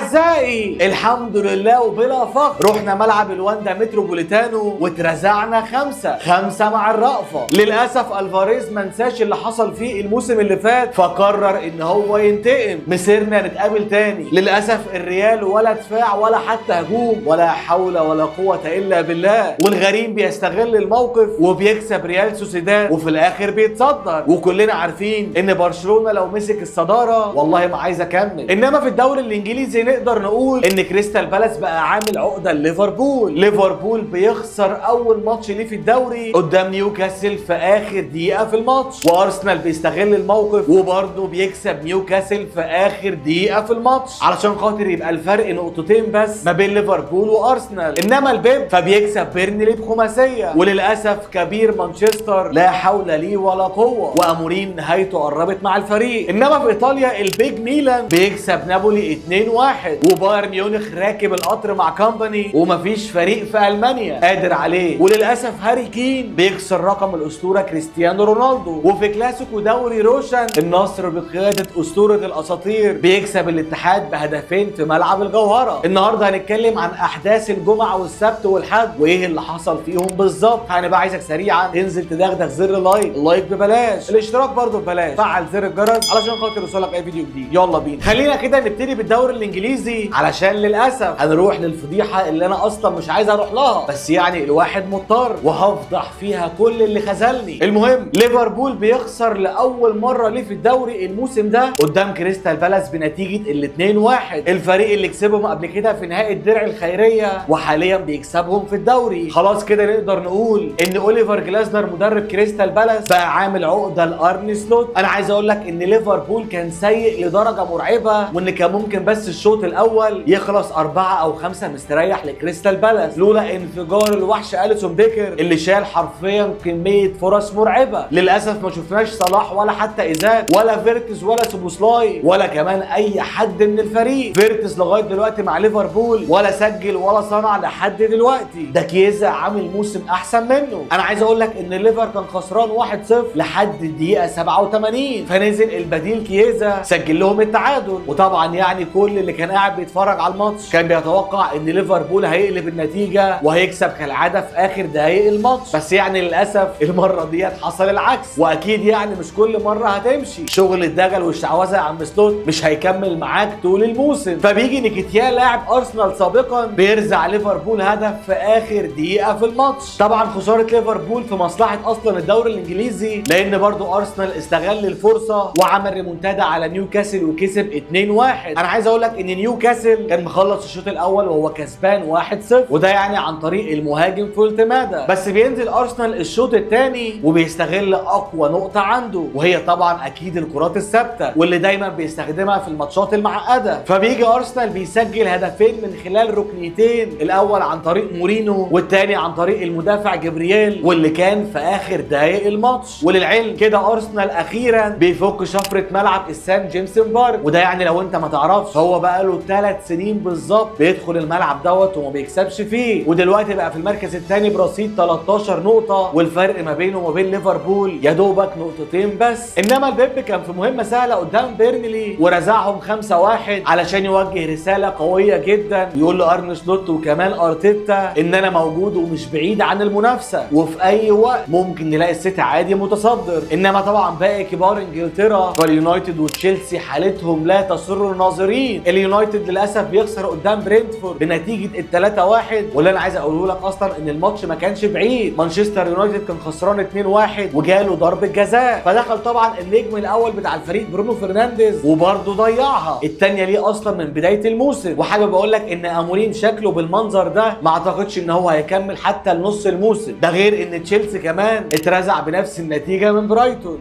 اعزائي الحمد لله وبلا فخر رحنا ملعب الواندا متروبوليتانو واترزعنا 5-5 مع الرأفة. للاسف الفاريز ما نساش اللي حصل فيه الموسم اللي فات، فقرر ان هو ينتقم. مسيرنا نتقابل تاني. للاسف الريال ولا دفاع ولا حتى هجوم، ولا حول ولا قوة الا بالله. والغريم بيستغل الموقف وبيكسب ريال سوسيداد وفي الاخر بيتصدر. وكلنا عارفين ان برشلونة لو مسك الصدارة والله ما عايز اكمل. انما في الدوري الانجليزي نقدر نقول ان كريستال بالاس بقى عامل عقده لليفربول. ليفربول بيخسر اول ماتش ليه في الدوري قدام نيوكاسل في اخر دقيقه في الماتش، وارسنال بيستغل الموقف وبرضه بيكسب نيوكاسل في اخر دقيقه في الماتش علشان خاطر يبقى الفرق نقطتين بس ما بين ليفربول وارسنال. انما البيب فبيكسب بيرنلي بخماسيه. وللاسف كبير مانشستر لا حول ليه ولا قوه، وامورين نهايته قربت مع الفريق. انما في ايطاليا البيج ميلان بيكسب نابولي 2-1، وبايرن ميونخ راكب القطر مع كامباني ومفيش فريق في المانيا قادر عليه. وللاسف هاري كين بيكسر رقم الاسطوره كريستيانو رونالدو. وفي كلاسيكو دوري روشن النصر بقياده اسطوره الاساطير بيكسب الاتحاد بهدفين في ملعب الجوهره. النهارده هنتكلم عن احداث الجمعه والسبت والحد وايه اللي حصل فيهم بالظبط. هنبقى عايزك سريعا تنزل تدغدغ زر اللايك، اللايك ببلاش، الاشتراك برضه ببلاش، فعل زر الجرس علشان خاطر يوصلك اي فيديو جديد. يلا بينا. خلينا كده نبتدي بالدوري الانجليزي علشان للاسف هنروح للفضيحه اللي انا اصلا مش عايز اروح لها، بس يعني الواحد مضطر وهفضح فيها كل اللي خذلني. المهم ليفربول بيخسر لاول مره ليه في الدوري الموسم ده قدام كريستال بالاس بنتيجه ال 2-1، الفريق اللي كسبهم قبل كده في نهائي الدرع الخيريه وحاليا بيكسبهم في الدوري. خلاص كده نقدر نقول ان اوليفر جلازنر مدرب كريستال بالاس بقى عامل عقده لارني سلوت. انا عايز اقول لك ان ليفربول كان سيء لدرجه مرعبه، وان كان ممكن بس الشوط الاول يخلص 4 أو 5 مستريح لكريستال بالاس لولا انفجار الوحش اليسون بيكر اللي شال حرفيا كميه فرص مرعبه. للاسف ما شفناش صلاح ولا حتى ايزاك ولا فيرتس ولا سوبوسلاي ولا كمان اي حد من الفريق. فيرتس لغايه دلوقتي مع ليفربول ولا سجل ولا صنع لحد دلوقتي. ده كيزا عامل موسم احسن منه. انا عايز اقول لك ان ليفر كان خسران 1-0 لحد الدقيقه 87، فنزل البديل كيزا سجل لهم التعادل. وطبعا يعني كل اللي كان قاعد بيتفرج على الماتش كان بيتوقع ان ليفربول هيقلب النتيجه وهيكسب كالعاده في اخر دقائق الماتش، بس يعني للاسف المره ديت حصل العكس. واكيد يعني مش كل مره هتمشي. شغل الدجل والشعوذه يا عم سلوت مش هيكمل معاك طول الموسم. فبيجي نيكيتيا لاعب ارسنال سابقا بيرزع ليفربول هدف في اخر دقيقه في الماتش. طبعا خساره ليفربول في مصلحه اصلا الدوري الانجليزي، لان برضو ارسنال استغل الفرصه وعمل ريمونتادا على نيوكاسل وكسب 2-1. انا عايز اقول لك ان نيوكاسل كان مخلص الشوط الاول وهو كسبان 1-0، وده يعني عن طريق المهاجم فولتمادا. بس بينزل ارسنال الشوط الثاني وبيستغل اقوى نقطه عنده، وهي طبعا اكيد الكرات الثابته واللي دايما بيستخدمها في الماتشات المعقده. فبيجي ارسنال بيسجل هدفين من خلال ركنيتين، الاول عن طريق مورينو والثاني عن طريق المدافع جبريل واللي كان في اخر دقائق الماتش. وللعلم كده ارسنال اخيرا بيفك شفره ملعب السان جيمس بارك، وده يعني لو انت ما تعرفش هو بقى له 3 سنين بالظبط بيدخل الملعب دوت وما بيكسبش فيه، ودلوقتي بقى في المركز الثاني برصيد 13 نقطه، والفرق ما بينه وما بين ليفربول يا دوبك نقطتين بس. انما البيب كان في مهمه سهله قدام بيرنلي ورزعهم 5-1 علشان يوجه رساله قويه جدا يقول لارني سلوت وكمان ارتيتا ان انا موجود ومش بعيد عن المنافسه، وفي اي وقت ممكن نلاقي السيتي عادي متصدر. انما طبعا باقي كبار انجلترا واليونايتد وتشيلسي حالتهم لا تسر الناظرين. اليونايتد للاسف بيخسر قدام برينتفورد بنتيجه 3-1، واللي انا عايز اقوله لك اصلا ان الماتش ما كانش بعيد. مانشستر يونايتد كان خسران 2-1 وجاله ضربه جزاء، فدخل طبعا النجم الاول بتاع الفريق برونو فرنانديز وبرضه ضيعها، الثانيه ليه اصلا من بدايه الموسم. وحابب اقول لك ان امورين شكله بالمنظر ده ما اعتقدش ان هو هيكمل حتى لنص الموسم. ده غير ان تشيلسي كمان اترزع بنفس النتيجه من برايتون.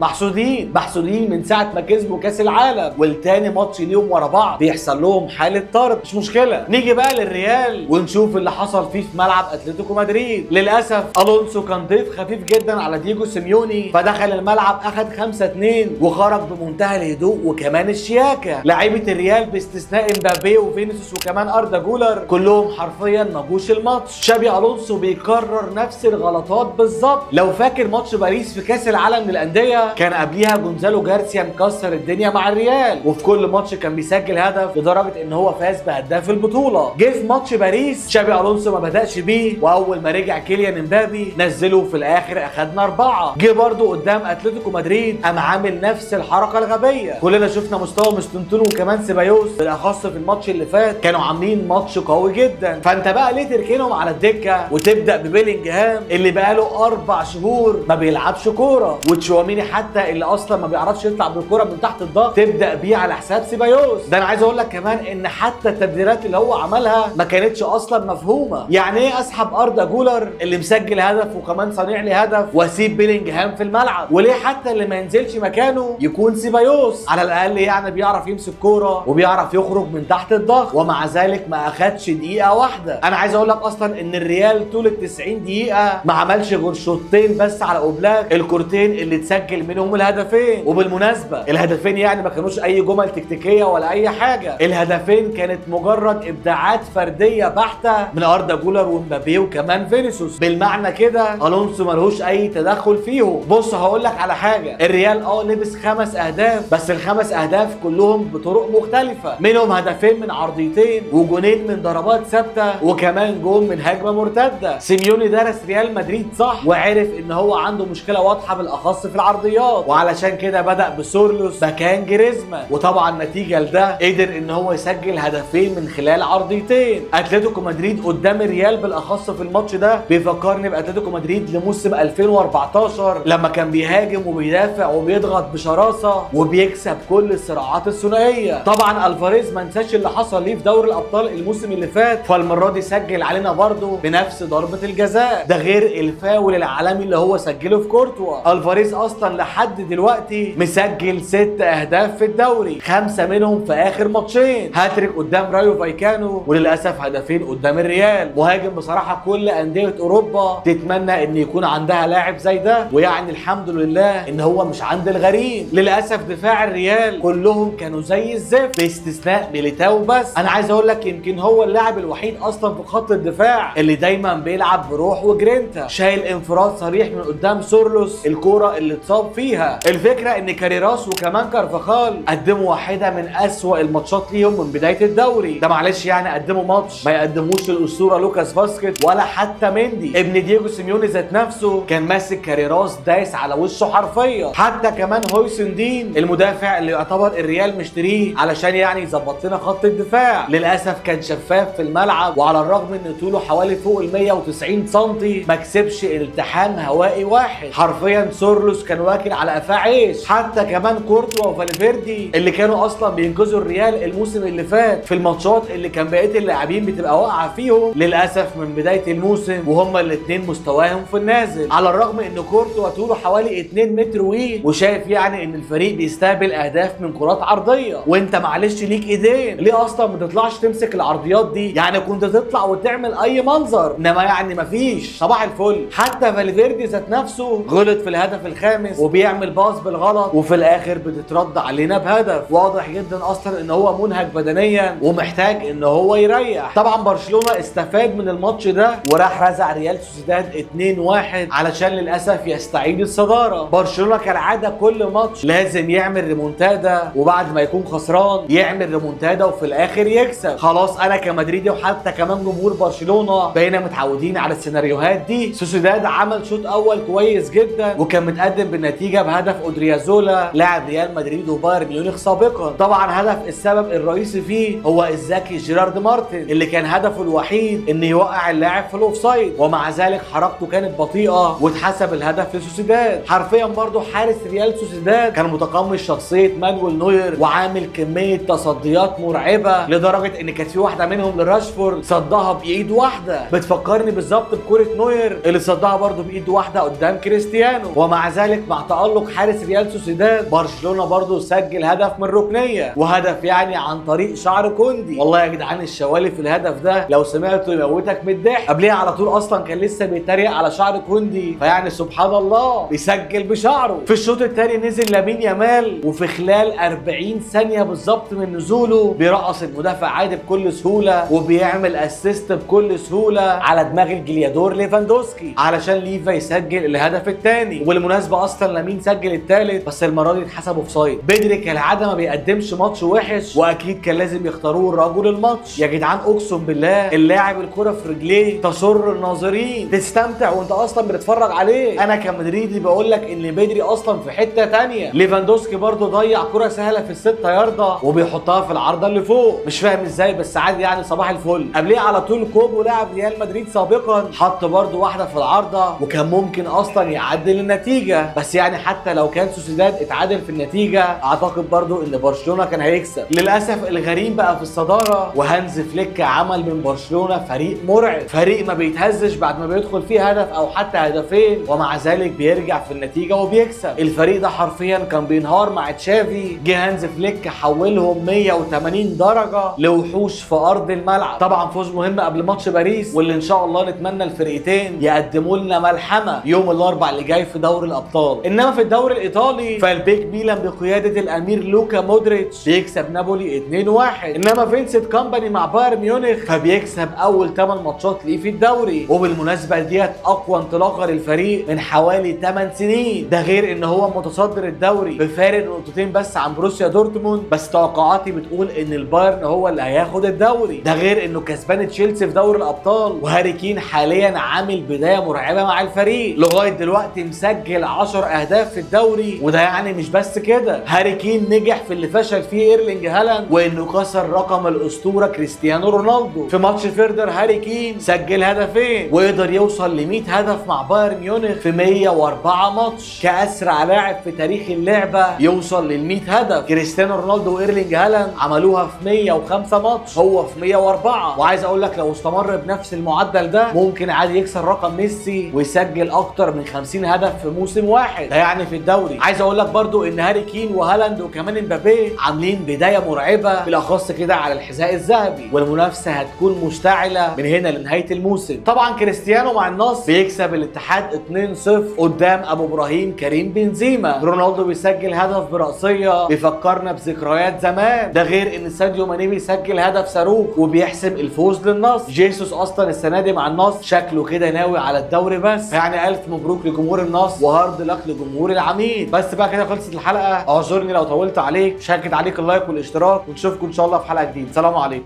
محسودين من ساعه ما كسبوا كاس العالم، والتاني ماتش ليهم ورا بعض بيحصل لهم حاله طرد. مش مشكله، نيجي بقى للريال ونشوف اللي حصل فيه في ملعب اتلتيكو مدريد. للاسف الونسو كان ضيف خفيف جدا على دييجو سيميوني، فدخل الملعب اخد 5-2 وخرج بمنتهى الهدوء وكمان الشياكه. لعيبه الريال باستثناء امبابي وفينيسيوس وكمان اردا جولر كلهم حرفيا ما جوش الماتش. شابي الونسو بيكرر نفس الغلطات بالظبط. لو فاكر ماتش باريس في كاس العالم للانديه كان قبليها جونزالو جارسيا مكسر الدنيا مع الريال، وفي كل ماتش كان بيسجل هدف لدرجه لدرجه ان هو فاز بهداف البطوله. جه في ماتش باريس شابي الونسو ما بداش بيه، واول ما رجع كيليان امبابي نزله في الاخر اخدنا 4. جه برده قدام اتلتيكو مدريد قام عامل نفس الحركه الغبيه. كلنا شفنا مستوى مستنتونو وكمان سيبايوس بالاخص في الماتش اللي فات كانوا عاملين ماتش قوي جدا. فانت بقى ليه تركنهم على الدكه وتبدا ببيلينجهام اللي بقاله 4 شهور ما بيلعبش كوره، وتشواميني حتى اللي اصلا ما بيعرفش يطلع بالكوره من تحت الضغط تبدا بيه على حساب سيبايوس؟ ده انا عايز اقول لك كمان ان حتى التبديلات اللي هو عملها ما كانتش اصلا مفهومه. يعني ايه اسحب اردا جولر اللي مسجل هدف وكمان صانع لي هدف واسيب بيلينجهام في الملعب؟ وليه حتى اللي ما ينزلش مكانه يكون سيبايوس؟ على الاقل يعني بيعرف يمسك كوره وبيعرف يخرج من تحت الضغط، ومع ذلك ما اخدش دقيقه واحده. انا عايز اقول لك اصلا ان الريال طول ال 90 دقيقه ما عملش غير شوطين بس على اوبلاك، الكورتين اللي اتسجل منهم الهدفين. وبالمناسبه الهدفين يعني ما كانوش اي جمل تكتيكيه ولا اي حاجه، الهدفين كانت مجرد ابداعات فرديه بحته من اردا جولر ومبابي وكمان فينيسيوس. بالمعنى كده الونسو ملهوش اي تدخل فيهم. بص هقول لك على حاجه، الريال لبس 5 اهداف، بس ال5 اهداف كلهم بطرق مختلفه، منهم هدفين من عرضيتين وجونين من ضربات ثابته وكمان جون من هجمه مرتده. سيميوني درس ريال مدريد صح وعرف ان هو عنده مشكله واضحه بالاخص في العرضيات، وعلشان كده بدا بسورلوس مكان جريزمان، وطبعا نتيجه لده قدر ان هو يسجل هدفين من خلال عرضيتين. اتلتيكو مدريد قدام الريال بالاخص في الماتش ده بيفكرني باتلتيكو مدريد لموسم 2014 لما كان بيهاجم وبيدافع وبيضغط بشراسه وبيكسب كل الصراعات الثنائيه. طبعا الفاريز ما نساش اللي حصل ليه في دوري الابطال الموسم اللي فات، فالمره دي سجل علينا برضه بنفس ضربه الجزاء، ده غير الفاول العالمي اللي هو سجله في كورتوا. الفاريز اصلا لحد دلوقتي مسجل 6 اهداف في الدوري، 5 منهم في اخر ماتشين، هاتريك قدام رايو فايكانو وللاسف هدفين قدام الريال. مهاجم بصراحه كل انديه اوروبا تتمنى ان يكون عندها لاعب زي ده، ويعني الحمد لله ان هو مش عند الغريم. للاسف دفاع الريال كلهم كانوا زي الزفت باستثناء ميليتاو بس. انا عايز اقول لك يمكن هو اللاعب الوحيد اصلا في خط الدفاع اللي دايما بيلعب بروح وجرينتا، شايل انفراد صريح من قدام سورلوس الكوره اللي اتصاب فيها. الفكره ان كاريراس وكمان كارفاخال قدموا واحده من اسوأ الماتشات ليهم من بدايه الدوري ده. معلش يعني قدموا ماتش ما يقدموش الاسطوره لوكاس فاسكيت ولا حتى مندي. ابن دييجو سيميوني ذات نفسه كان ماسك كاريراس دايس على وشه حرفيا. حتى كمان هويسن دين المدافع اللي يعتبر الريال مشتريه علشان يعني يظبط لنا خط الدفاع للاسف كان شفاف في الملعب، وعلى الرغم ان طوله حوالي فوق ال 190 سم ما كسبش التحام هوائي واحد. حرفيا سورلوس كان واكل على قفاه عيش. حتى كمان كورتوا وفالفيردي اللي كانوا اصلا بينقذوا الريال الموسم اللي فات في الماتشات اللي كان بقيه اللاعبين بتبقى واقعه فيهم، للاسف من بدايه الموسم وهما الاثنين مستواهم في النازل. على الرغم ان كورتوا طوله حوالي 2 متر وشايف يعني ان الفريق بيستقبل اهداف من كرات عرضيه، وانت معلش ليك ايدين ليه اصلا ما تطلعش تمسك العرضيات دي؟ يعني كنت تطلع وتعمل اي منظر، انما يعني مفيش. صباح الفل. حتى فالفيردي ذات نفسه غلط في الهدف الخامس وبيعمل باص بالغلط وفي الاخر بتترد علينا بهدف. واضح جدا اصلا ان هو منهك بدنيا ومحتاج ان هو يريح. طبعا برشلونه استفاد من الماتش ده وراح رزع ريال سوسيداد 2-1 علشان للاسف يستعيد الصداره. برشلونه كالعاده كل ماتش لازم يعمل ريمونتادا وبعد ما يكون خسران يعمل ريمونتادا وفي الاخر يكسب. خلاص انا كمدريدي وحتى كمان جمهور برشلونه بقينا متعودين على السيناريوهات دي. سوسيداد عمل شوط اول كويس جدا وكان متقدم بالنتيجه بهدف اودريازولا لاعب ريال مدريد وبايرن ميونخ سابقا. طبعا هدف السبب الرئيسي فيه هو الذكي جيرارد مارتن اللي كان هدفه الوحيد ان يوقع اللاعب في الاوفسايد، ومع ذلك حركته كانت بطيئه واتحسب الهدف لسوسيداد. حرفيا برضو حارس ريال سوسيداد كان متقمص شخصيه مانويل نوير وعامل كميه تصديات مرعبه لدرجه ان كانت في واحده منهم لراشفورد صدها بايد واحده بتفكرني بالظبط بكره نوير اللي صدها برضو بايد واحده قدام كريستيانو. ومع ذلك مع تالق حارس ريال سوسيداد برشلونه برضو سجل هدف من ركنيه، وهدف يعني عن طريق شعر كوندي. والله يا جدعان الشوالي في الهدف ده لو سمعته يموتك من الضحك. قبلها على طول اصلا كان لسه بيتريق على شعر كوندي، فيعني سبحان الله بيسجل بشعره. في الشوط الثاني نزل لامين يامال وفي خلال 40 ثانيه بالظبط من نزوله بيرقص المدافع عادي بكل سهوله وبيعمل اسيست بكل سهوله على دماغ الجليادور ليفاندوسكي علشان ليفا يسجل الهدف الثاني. وبالمناسبه اصلا لامين سجل الثالث بس المره دي اتحسب اوفسايد. بدري كالعاده ما بيقدمش ماتش وحش واكيد واكيد كان لازم يختاروه رجل الماتش. يا جدعان اقسم بالله اللاعب الكرة في رجليه تسر الناظرين، تستمتع وانت اصلا بتتفرج عليه. انا كمدريدي بقول لك ان بدري اصلا في حته ثانيه. ليفاندوسكي برضه ضيع كرة سهله في الستة ياردة وبيحطها في العارضه اللي فوق، مش فاهم ازاي بس عادي يعني صباح الفل. قبليه على طول كوبو لاعب ريال مدريد سابقا حط برضه واحده في العارضه وكان ممكن اصلا يعدل النتيجه، بس يعني حتى لو كان سوسيداد اتعادل في النتيجه اعتقد برضه ان برشلونه كان هيكسب. للاسف الغريم بقى في الصداره، وهانز فليك عمل من برشلونه فريق مرعب، فريق ما بيتهزش بعد ما بيدخل فيه هدف او حتى هدفين ومع ذلك بيرجع في النتيجه وبيكسب. الفريق ده حرفيا كان بينهار مع تشافي، جه هانز فليك حولهم 180 درجه لوحوش في ارض الملعب. طبعا فوز مهم قبل ماتش باريس، واللي ان شاء الله نتمنى الفرقتين يقدموا لنا ملحمه يوم الاربعاء اللي جاي في دوري الابطال. انما في الدوري الايطالي فالبيك ميلان بقياده الامير لوكا مودريتش بيكسب نابولي 2-1، انما فينسنت كامباني مع بايرن ميونخ فبيكسب اول 8 ماتشات ليه في الدوري. وبالمناسبه ديت اقوى انطلاقه للفريق من حوالي 8 سنين، ده غير ان هو متصدر الدوري بفارق نقطتين بس عن بروسيا دورتموند، بس توقعاتي بتقول ان البايرن هو اللي هياخد الدوري. ده غير انه كسبان تشيلسي في دوري الابطال، وهاري كين حاليا عامل بدايه مرعبه مع الفريق، لغايه دلوقتي مسجل 10 اهداف في الدوري. وده يعني مش بس كده، هاري كين نجح في اللي فشل فيه ايرلينج هالاند، وانه كسر رقم الاسطوره كريستيانو رونالدو. في ماتش فيردر هاري كين سجل هدفين وقدر يوصل ل 100 هدف مع بايرن ميونخ في 104 ماتش، كاسرع لاعب في تاريخ اللعبه يوصل لل 100 هدف. كريستيانو رونالدو وايرلينج هالاند عملوها في 105 ماتش، هو في 104. وعايز اقول لك لو استمر بنفس المعدل ده ممكن عادي يكسر رقم ميسي ويسجل اكتر من 50 هدف في موسم واحد، ده يعني في الدوري. عايز اقول لك برضو ان هاري كين وهالاند وكمان امبابي عاملين بدايه مرعبه بالاخص كده على الحذاء الذهبي، والمنافسه هتكون مشتعله من هنا لنهايه الموسم. طبعا كريستيانو مع النصر بيكسب الاتحاد 2-0 قدام ابو ابراهيم كريم بنزيما. رونالدو بيسجل هدف براسيه بيفكرنا بذكريات زمان، ده غير ان ساديو ماني بيسجل هدف صاروخ وبيحسم الفوز للنصر. جيسوس اصلا السنه دي مع النصر شكله كده ناوي على الدوري بس، يعني الف مبروك لجمهور النصر وهارد لك لجمهور العميد. بس بقى كده خلصت الحلقه، اعذرني لو طولت عليك، شاركت عليك اللايك والاشتراك ونشوفكم ان شاء الله في حلقه جديده. سلام عليكم.